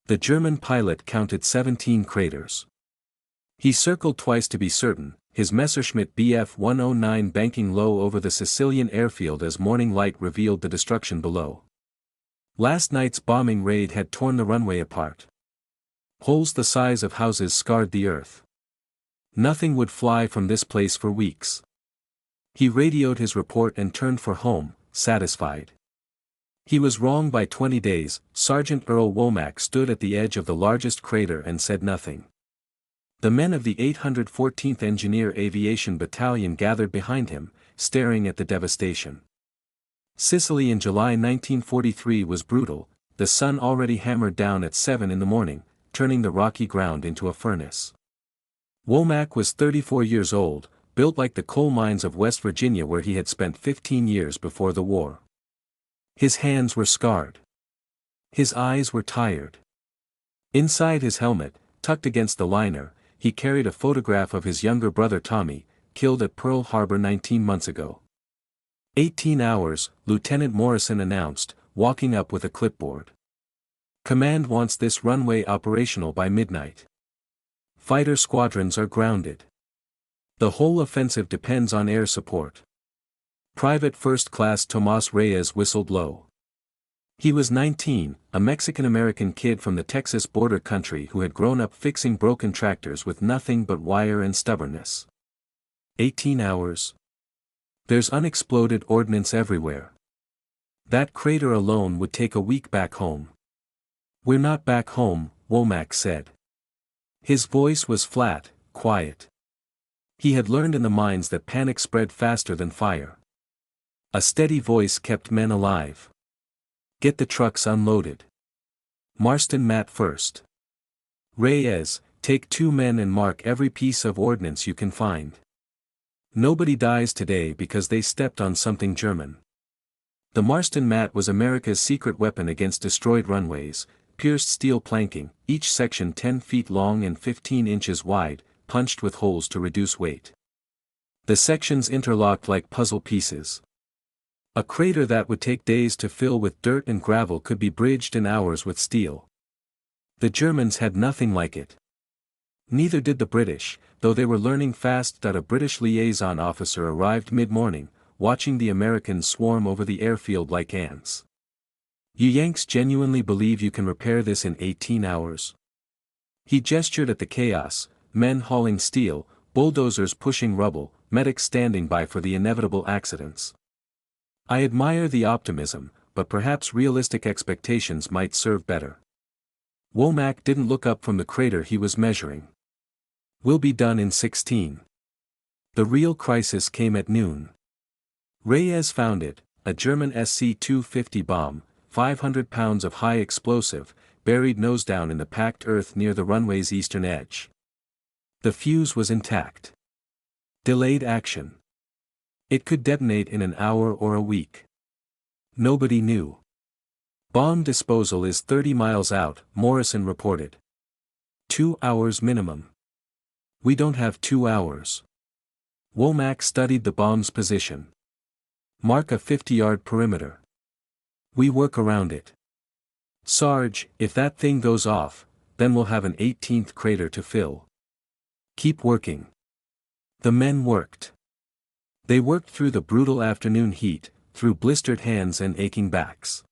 The German pilot counted 17 craters. He circled twice to be certain, his Messerschmitt Bf 109 banking low over the Sicilian airfield as morning light revealed the destruction below. Last night's bombing raid had torn the runway apart. Holes the size of houses scarred the earth. Nothing would fly from this place for weeks. He radioed his report and turned for home, satisfied. He was wrong by 20 days. Sergeant Earl Womack stood at the edge of the largest crater and said nothing. The men of the 814th Engineer Aviation Battalion gathered behind him, staring at the devastation. Sicily in July 1943 was brutal, the sun already hammered down at 7 in the morning, turning the rocky ground into a furnace. Womack was 34 years old, built like the coal mines of West Virginia where he had spent 15 years before the war. His hands were scarred. His eyes were tired. Inside his helmet, tucked against the liner, he carried a photograph of his younger brother Tommy, killed at Pearl Harbor 19 months ago. 18 hours, Lieutenant Morrison announced, walking up with a clipboard. Command wants this runway operational by midnight. Fighter squadrons are grounded. The whole offensive depends on air support. Private First Class Tomas Reyes whistled low. He was 19, a Mexican-American kid from the Texas border country who had grown up fixing broken tractors with nothing but wire and stubbornness. 18 hours. There's unexploded ordnance everywhere. That crater alone would take a week back home. We're not back home, Womack said. His voice was flat, quiet. He had learned in the mines that panic spread faster than fire. A steady voice kept men alive. Get the trucks unloaded. Marston Matt first. Reyes, take 2 men and mark every piece of ordnance you can find. Nobody dies today because they stepped on something German. The Marston Mat was America's secret weapon against destroyed runways, pierced steel planking, each section 10 feet long and 15 inches wide, punched with holes to reduce weight. The sections interlocked like puzzle pieces. A crater that would take days to fill with dirt and gravel could be bridged in hours with steel. The Germans had nothing like it. Neither did the British, though they were learning fast. A British liaison officer arrived mid-morning, watching the Americans swarm over the airfield like ants. You Yanks genuinely believe you can repair this in 18 hours? He gestured at the chaos, men hauling steel, bulldozers pushing rubble, medics standing by for the inevitable accidents. I admire the optimism, but perhaps realistic expectations might serve better. Womack didn't look up from the crater he was measuring. We'll be done in 16. The real crisis came at noon. Reyes found it, a German SC-250 bomb, 500 pounds of high explosive, buried nose down in the packed earth near the runway's eastern edge. The fuse was intact. Delayed action. It could detonate in an hour or a week. Nobody knew. Bomb disposal is 30 miles out, Morrison reported. 2 hours minimum. We don't have 2 hours. Womack studied the bomb's position. Mark a 50-yard perimeter. We work around it. Sarge, if that thing goes off, then we'll have an 18th crater to fill. Keep working. The men worked. They worked through the brutal afternoon heat, through blistered hands and aching backs.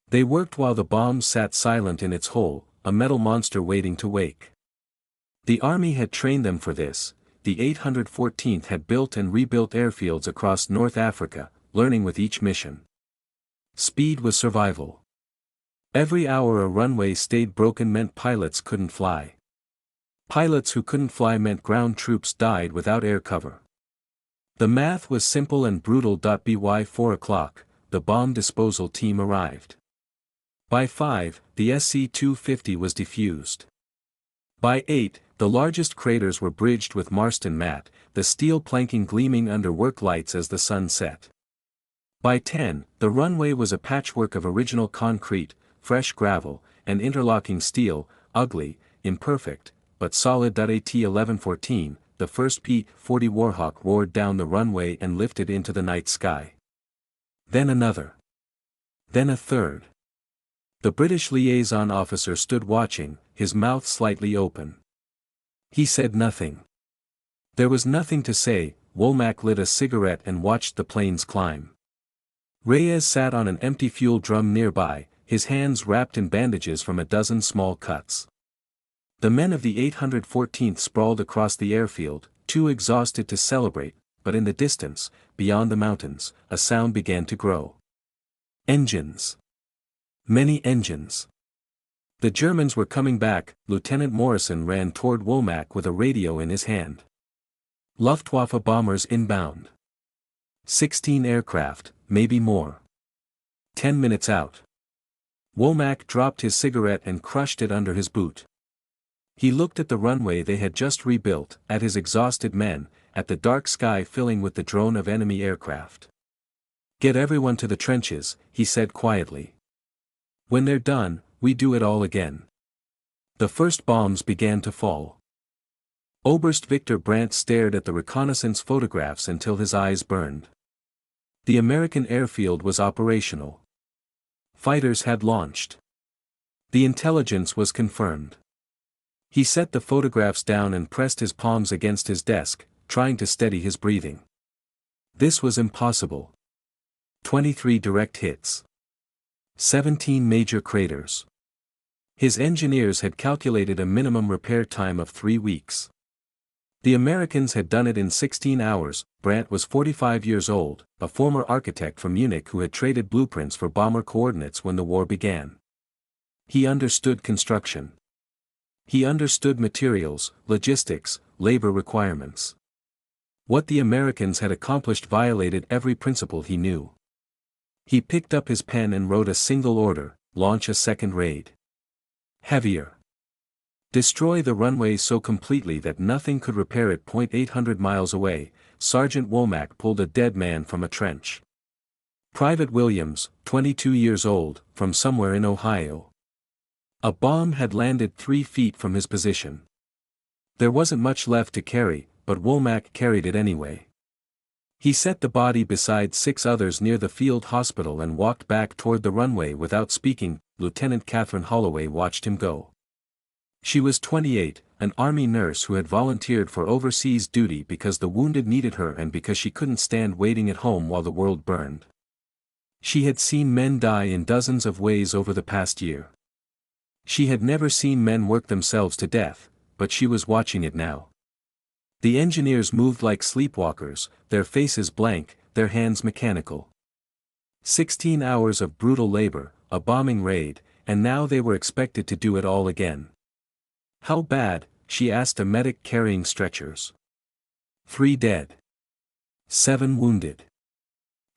They worked while the bomb sat silent in its hole, a metal monster waiting to wake. The Army had trained them for this. The 814th had built and rebuilt airfields across North Africa, learning with each mission. Speed was survival. Every hour a runway stayed broken meant pilots couldn't fly. Pilots who couldn't fly meant ground troops died without air cover. The math was simple and brutal. By 4 o'clock, the bomb disposal team arrived. By 5, the SC-250 was defused. By 8, the largest craters were bridged with Marston Mat, the steel planking gleaming under work lights as the sun set. By 10, the runway was a patchwork of original concrete, fresh gravel, and interlocking steel, ugly, imperfect, but solid. At 11:14, the first P-40 Warhawk roared down the runway and lifted into the night sky. Then another. Then a third. The British liaison officer stood watching, his mouth slightly open. He said nothing. There was nothing to say. Womack lit a cigarette and watched the planes climb. Reyes sat on an empty fuel drum nearby, his hands wrapped in bandages from a dozen small cuts. The men of the 814th sprawled across the airfield, too exhausted to celebrate, but in the distance, beyond the mountains, a sound began to grow. Engines. Many engines. The Germans were coming back. Lieutenant Morrison ran toward Womack with a radio in his hand. Luftwaffe bombers inbound. 16 aircraft, maybe more. 10 minutes out. Womack dropped his cigarette and crushed it under his boot. He looked at the runway they had just rebuilt, at his exhausted men, at the dark sky filling with the drone of enemy aircraft. "Get everyone to the trenches," he said quietly. "When they're done, we do it all again." The first bombs began to fall. Oberst Victor Brandt stared at the reconnaissance photographs until his eyes burned. The American airfield was operational. Fighters had launched. The intelligence was confirmed. He set the photographs down and pressed his palms against his desk, trying to steady his breathing. This was impossible. 23 direct hits. 17 major craters. His engineers had calculated a minimum repair time of 3 weeks. The Americans had done it in 16 hours. Brandt was 45 years old, a former architect from Munich who had traded blueprints for bomber coordinates when the war began. He understood construction. He understood materials, logistics, labor requirements. What the Americans had accomplished violated every principle he knew. He picked up his pen and wrote a single order: launch a second raid. Heavier. Destroy the runway so completely that nothing could repair it. 800 miles away, Sergeant Womack pulled a dead man from a trench. Private Williams, 22 years old, from somewhere in Ohio. A bomb had landed 3 feet from his position. There wasn't much left to carry, but Womack carried it anyway. He set the body beside 6 others near the field hospital and walked back toward the runway without speaking. Lieutenant Catherine Holloway watched him go. She was 28, an Army nurse who had volunteered for overseas duty because the wounded needed her and because she couldn't stand waiting at home while the world burned. She had seen men die in dozens of ways over the past year. She had never seen men work themselves to death, but she was watching it now. The engineers moved like sleepwalkers, their faces blank, their hands mechanical. 16 hours of brutal labor, a bombing raid, and now they were expected to do it all again. "How bad?" she asked a medic carrying stretchers. 3 dead. 7 wounded.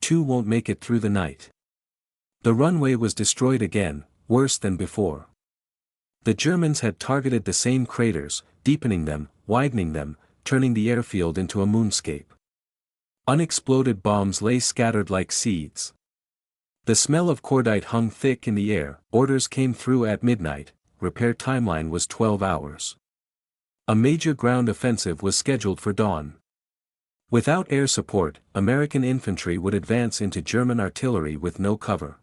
2 won't make it through the night. The runway was destroyed again, worse than before. The Germans had targeted the same craters, deepening them, widening them, turning the airfield into a moonscape. Unexploded bombs lay scattered like seeds. The smell of cordite hung thick in the air. Orders came through at midnight. Repair timeline was 12 hours. A major ground offensive was scheduled for dawn. Without air support, American infantry would advance into German artillery with no cover.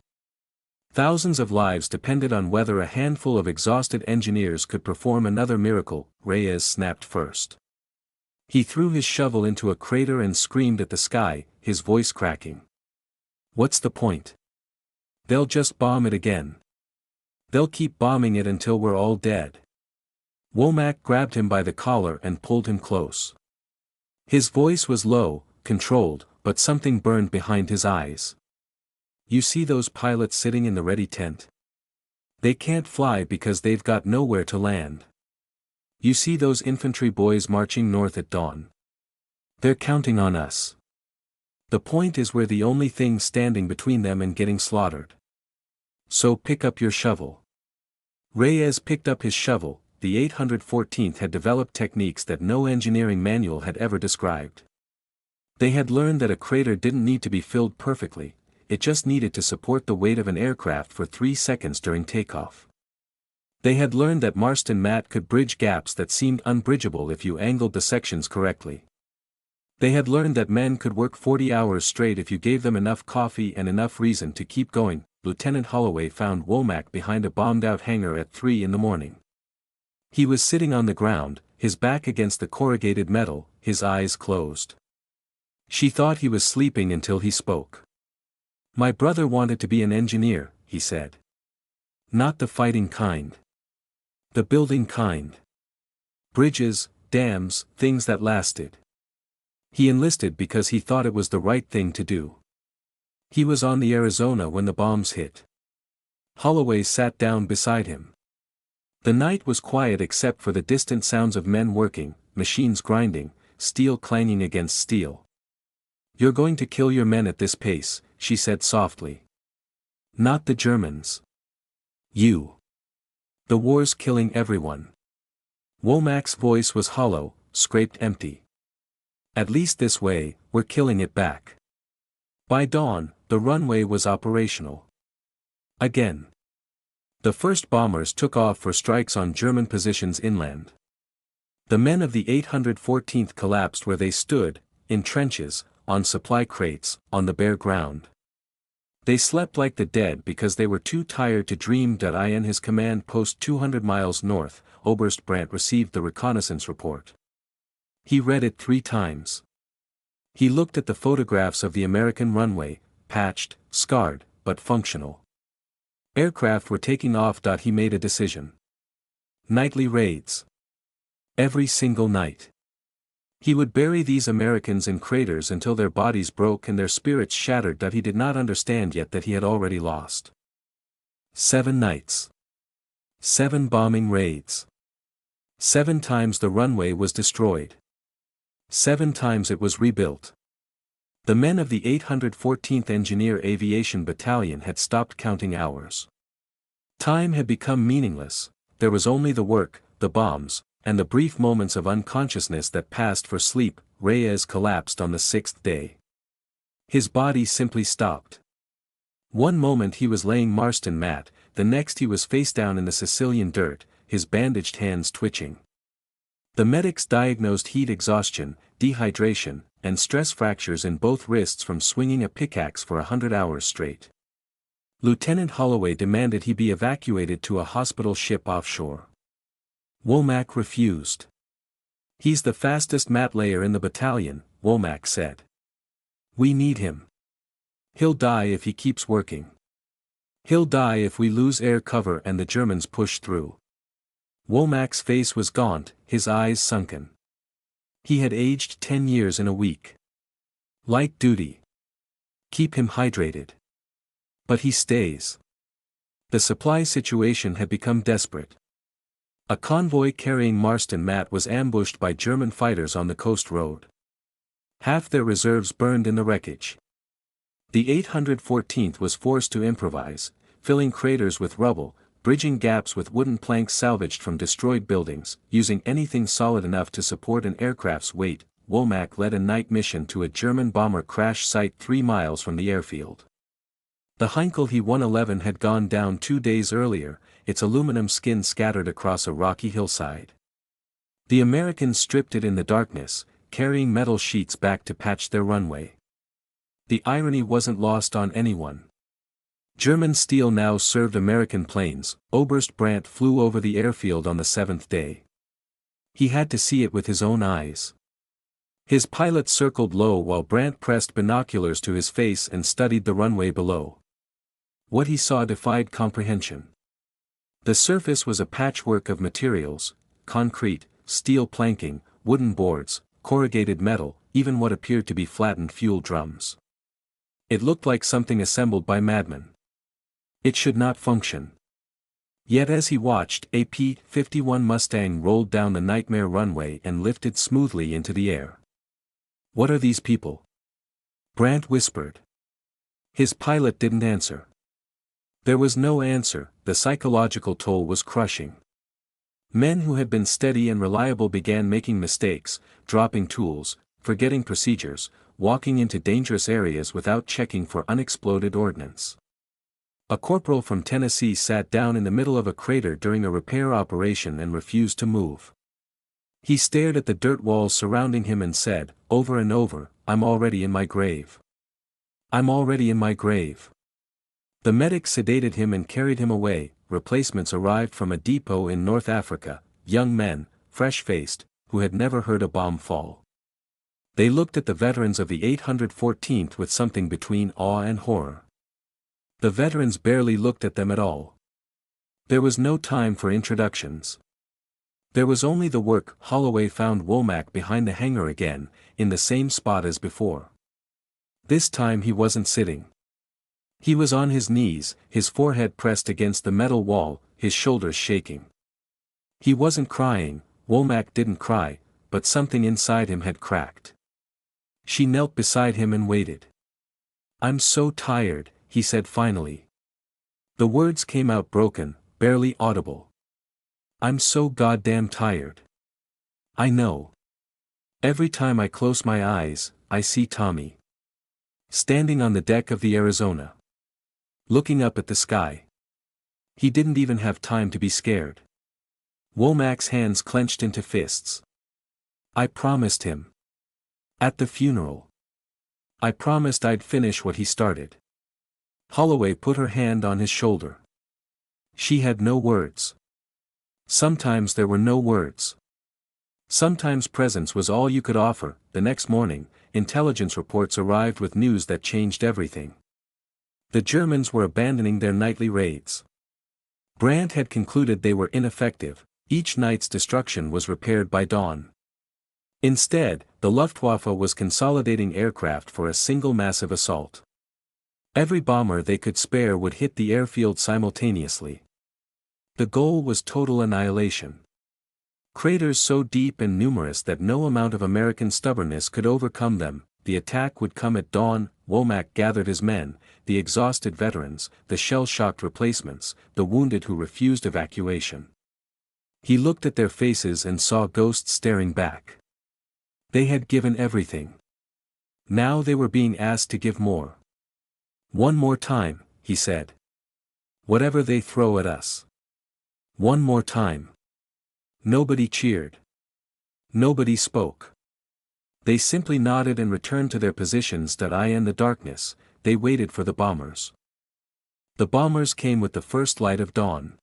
Thousands of lives depended on whether a handful of exhausted engineers could perform another miracle. Reyes snapped first. He threw his shovel into a crater and screamed at the sky, his voice cracking. "What's the point? They'll just bomb it again. They'll keep bombing it until we're all dead." Womack grabbed him by the collar and pulled him close. His voice was low, controlled, but something burned behind his eyes. "You see those pilots sitting in the ready tent? They can't fly because they've got nowhere to land. You see those infantry boys marching north at dawn? They're counting on us. The point is we're the only thing standing between them and getting slaughtered. So pick up your shovel." Reyes picked up his shovel. The 814th had developed techniques that no engineering manual had ever described. They had learned that a crater didn't need to be filled perfectly, it just needed to support the weight of an aircraft for 3 seconds during takeoff. They had learned that Marston mat could bridge gaps that seemed unbridgeable if you angled the sections correctly. They had learned that men could work 40 hours straight if you gave them enough coffee and enough reason to keep going. Lieutenant Holloway found Womack behind a bombed-out hangar at 3 in the morning. He was sitting on the ground, his back against the corrugated metal, his eyes closed. She thought he was sleeping until he spoke. "My brother wanted to be an engineer," he said. "Not the fighting kind. The building kind. Bridges, dams, things that lasted. He enlisted because he thought it was the right thing to do. He was on the Arizona when the bombs hit." Holloway sat down beside him. The night was quiet except for the distant sounds of men working, machines grinding, steel clanging against steel. "You're going to kill your men at this pace," she said softly. "Not the Germans. You. The war's killing everyone." Womack's voice was hollow, scraped empty. "At least this way, we're killing it back." By dawn, the runway was operational. Again. The first bombers took off for strikes on German positions inland. The men of the 814th collapsed where they stood, in trenches, on supply crates, on the bare ground. They slept like the dead because they were too tired to dream. In his command post 200 miles north, Oberst Brandt received the reconnaissance report. He read it 3 times. He looked at the photographs of the American runway, patched, scarred, but functional. Aircraft were taking off. He made a decision. Nightly raids. Every single night. He would bury these Americans in craters until their bodies broke and their spirits shattered. He did not understand yet that he had already lost. 7 nights. 7 bombing raids. 7 times the runway was destroyed. 7 times it was rebuilt. The men of the 814th Engineer Aviation Battalion had stopped counting hours. Time had become meaningless, there was only the work, the bombs, and the brief moments of unconsciousness that passed for sleep. Reyes collapsed on the 6th day. His body simply stopped. One moment he was laying Marston mat, the next he was face down in the Sicilian dirt, his bandaged hands twitching. The medics diagnosed heat exhaustion, dehydration, and stress fractures in both wrists from swinging a pickaxe for 100 hours straight. Lieutenant Holloway demanded he be evacuated to a hospital ship offshore. Womack refused. "He's the fastest mat layer in the battalion," Womack said. "We need him. He'll die if he keeps working. He'll die if we lose air cover and the Germans push through." Womack's face was gaunt, his eyes sunken. He had aged 10 years in a week. Light duty. Keep him hydrated. But he stays. The supply situation had become desperate. A convoy carrying Marston mat was ambushed by German fighters on the coast road. Half their reserves burned in the wreckage. The 814th was forced to improvise, filling craters with rubble, bridging gaps with wooden planks salvaged from destroyed buildings, using anything solid enough to support an aircraft's weight. Womack led a night mission to a German bomber crash site 3 miles from the airfield. The Heinkel He-111 had gone down 2 days earlier, its aluminum skin scattered across a rocky hillside. The Americans stripped it in the darkness, carrying metal sheets back to patch their runway. The irony wasn't lost on anyone. German steel now served American planes. Oberst Brandt flew over the airfield on the 7th day. He had to see it with his own eyes. His pilot circled low while Brandt pressed binoculars to his face and studied the runway below. What he saw defied comprehension. The surface was a patchwork of materials: concrete, steel planking, wooden boards, corrugated metal, even what appeared to be flattened fuel drums. It looked like something assembled by madmen. It should not function. Yet as he watched, a P-51 Mustang rolled down the nightmare runway and lifted smoothly into the air. "What are these people?" Brandt whispered. His pilot didn't answer. There was no answer, the psychological toll was crushing. Men who had been steady and reliable began making mistakes, dropping tools, forgetting procedures, walking into dangerous areas without checking for unexploded ordnance. A corporal from Tennessee sat down in the middle of a crater during a repair operation and refused to move. He stared at the dirt walls surrounding him and said, over and over, "I'm already in my grave. I'm already in my grave." The medic sedated him and carried him away. Replacements arrived from a depot in North Africa, young men, fresh-faced, who had never heard a bomb fall. They looked at the veterans of the 814th with something between awe and horror. The veterans barely looked at them at all. There was no time for introductions. There was only the work. Holloway found Womack behind the hangar again, in the same spot as before. This time he wasn't sitting. He was on his knees, his forehead pressed against the metal wall, his shoulders shaking. He wasn't crying. Womack didn't cry, but something inside him had cracked. She knelt beside him and waited. "I'm so tired," he said finally. The words came out broken, barely audible. "I'm so goddamn tired. I know. Every time I close my eyes, I see Tommy. Standing on the deck of the Arizona. Looking up at the sky. He didn't even have time to be scared." Womack's hands clenched into fists. "I promised him. At the funeral. I promised I'd finish what he started." Holloway put her hand on his shoulder. She had no words. Sometimes there were no words. Sometimes presence was all you could offer. The next morning, intelligence reports arrived with news that changed everything. The Germans were abandoning their nightly raids. Brandt had concluded they were ineffective. Each night's destruction was repaired by dawn. Instead, the Luftwaffe was consolidating aircraft for a single massive assault. Every bomber they could spare would hit the airfield simultaneously. The goal was total annihilation. Craters so deep and numerous that no amount of American stubbornness could overcome them. The attack would come at dawn. Womack gathered his men, the exhausted veterans, the shell-shocked replacements, the wounded who refused evacuation. He looked at their faces and saw ghosts staring back. They had given everything. Now they were being asked to give more. "One more time," he said. "Whatever they throw at us. One more time." Nobody cheered. Nobody spoke. They simply nodded and returned to their positions. In the darkness, they waited for the bombers. The bombers came with the first light of dawn.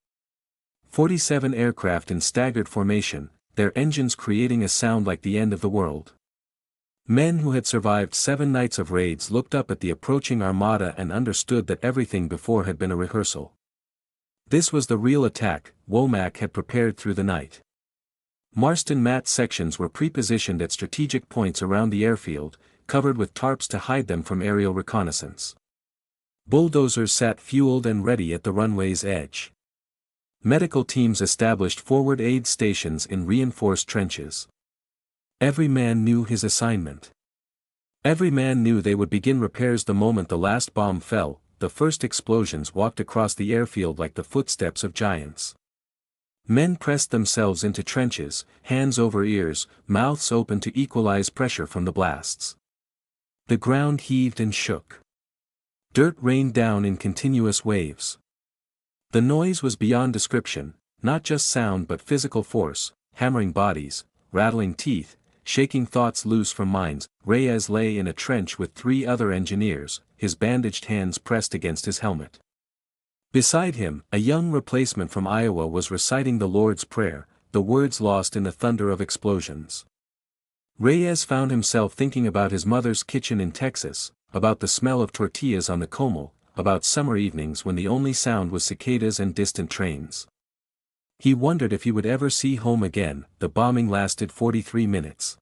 47 aircraft in staggered formation, their engines creating a sound like the end of the world. Men who had survived 7 nights of raids looked up at the approaching armada and understood that everything before had been a rehearsal. This was the real attack Womack had prepared through the night. Marston Mat sections were pre-positioned at strategic points around the airfield, covered with tarps to hide them from aerial reconnaissance. Bulldozers sat fueled and ready at the runway's edge. Medical teams established forward aid stations in reinforced trenches. Every man knew his assignment. Every man knew they would begin repairs the moment the last bomb fell. The first explosions walked across the airfield like the footsteps of giants. Men pressed themselves into trenches, hands over ears, mouths open to equalize pressure from the blasts. The ground heaved and shook. Dirt rained down in continuous waves. The noise was beyond description, not just sound but physical force, hammering bodies, rattling teeth, shaking thoughts loose from minds. Reyes lay in a trench with 3 other engineers, his bandaged hands pressed against his helmet. Beside him, a young replacement from Iowa was reciting the Lord's Prayer, the words lost in the thunder of explosions. Reyes found himself thinking about his mother's kitchen in Texas, about the smell of tortillas on the Como, about summer evenings when the only sound was cicadas and distant trains. He wondered if he would ever see home again. The bombing lasted 43 minutes.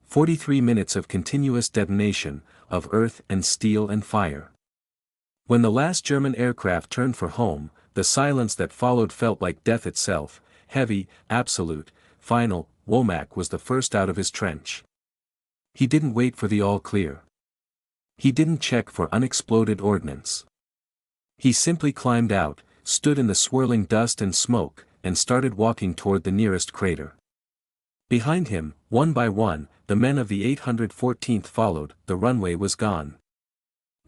43 minutes of continuous detonation, of earth and steel and fire. When the last German aircraft turned for home, the silence that followed felt like death itself, heavy, absolute, final. Womack was the first out of his trench. He didn't wait for the all-clear. He didn't check for unexploded ordnance. He simply climbed out, stood in the swirling dust and smoke, and started walking toward the nearest crater. Behind him, one by one, the men of the 814th followed. The runway was gone.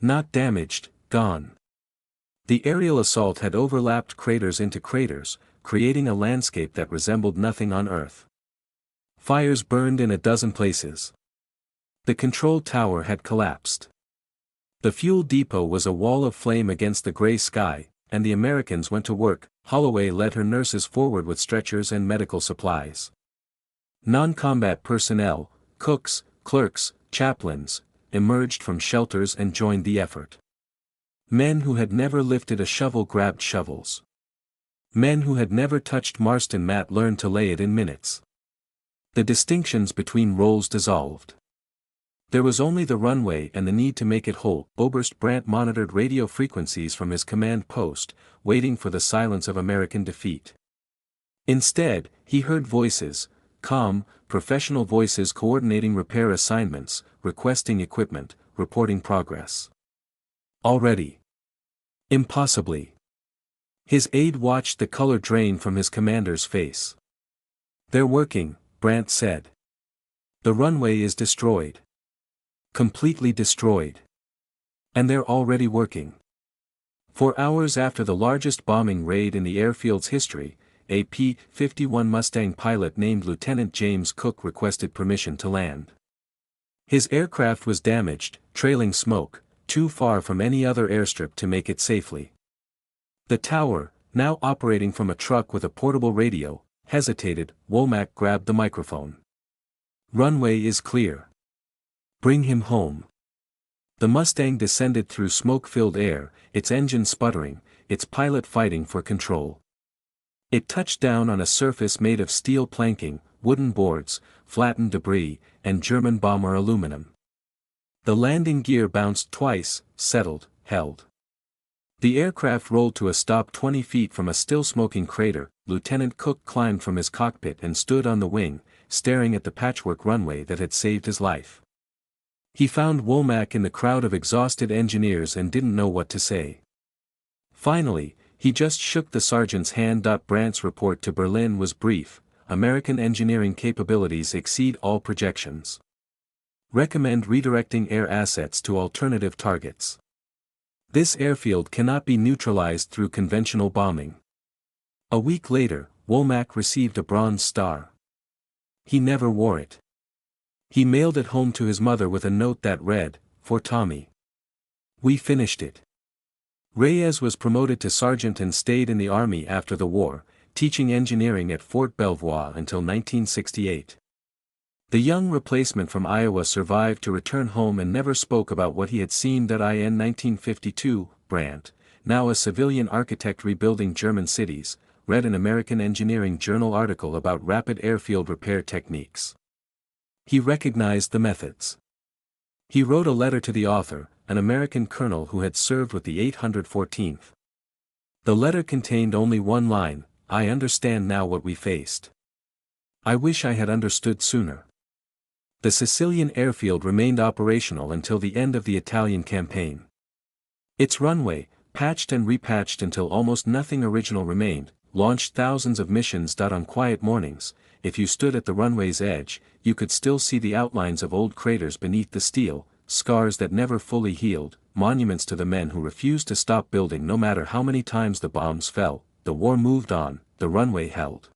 Not damaged, gone. The aerial assault had overlapped craters into craters, creating a landscape that resembled nothing on Earth. Fires burned in a dozen places. The control tower had collapsed. The fuel depot was a wall of flame against the gray sky, and the Americans went to work. Holloway led her nurses forward with stretchers and medical supplies. Non-combat personnel, cooks, clerks, chaplains, emerged from shelters and joined the effort. Men who had never lifted a shovel grabbed shovels. Men who had never touched Marston mat learned to lay it in minutes. The distinctions between roles dissolved. There was only the runway and the need to make it whole. Oberst Brandt monitored radio frequencies from his command post, waiting for the silence of American defeat. Instead, he heard voices, calm, professional voices coordinating repair assignments, requesting equipment, reporting progress. Already. Impossibly. His aide watched the color drain from his commander's face. "They're working," Brandt said. "The runway is destroyed. Completely destroyed. And they're already working." For hours after the largest bombing raid in the airfield's history, a P-51 Mustang pilot named Lieutenant James Cook requested permission to land. His aircraft was damaged, trailing smoke, too far from any other airstrip to make it safely. The tower, now operating from a truck with a portable radio, hesitated. Womack grabbed the microphone. "Runway is clear. Bring him home." The Mustang descended through smoke-filled air, its engine sputtering, its pilot fighting for control. It touched down on a surface made of steel planking, wooden boards, flattened debris, and German bomber aluminum. The landing gear bounced twice, settled, held. The aircraft rolled to a stop 20 feet from a still-smoking crater. Lieutenant Cook climbed from his cockpit and stood on the wing, staring at the patchwork runway that had saved his life. He found Womack in the crowd of exhausted engineers and didn't know what to say. Finally, he just shook the sergeant's hand. Brandt's report to Berlin was brief: American engineering capabilities exceed all projections. Recommend redirecting air assets to alternative targets. This airfield cannot be neutralized through conventional bombing. A week later, Womack received a Bronze Star. He never wore it. He mailed it home to his mother with a note that read, "For Tommy. We finished it." Reyes was promoted to sergeant and stayed in the Army after the war, teaching engineering at Fort Belvoir until 1968. The young replacement from Iowa survived to return home and never spoke about what he had seen. In 1952, Brandt, now a civilian architect rebuilding German cities, read an American Engineering Journal article about rapid airfield repair techniques. He recognized the methods. He wrote a letter to the author, an American colonel who had served with the 814th. The letter contained only one line: "I understand now what we faced. I wish I had understood sooner." The Sicilian airfield remained operational until the end of the Italian campaign. Its runway, patched and repatched until almost nothing original remained, launched thousands of missions. On quiet mornings, if you stood at the runway's edge, you could still see the outlines of old craters beneath the steel, scars that never fully healed, monuments to the men who refused to stop building no matter how many times the bombs fell. The war moved on, the runway held.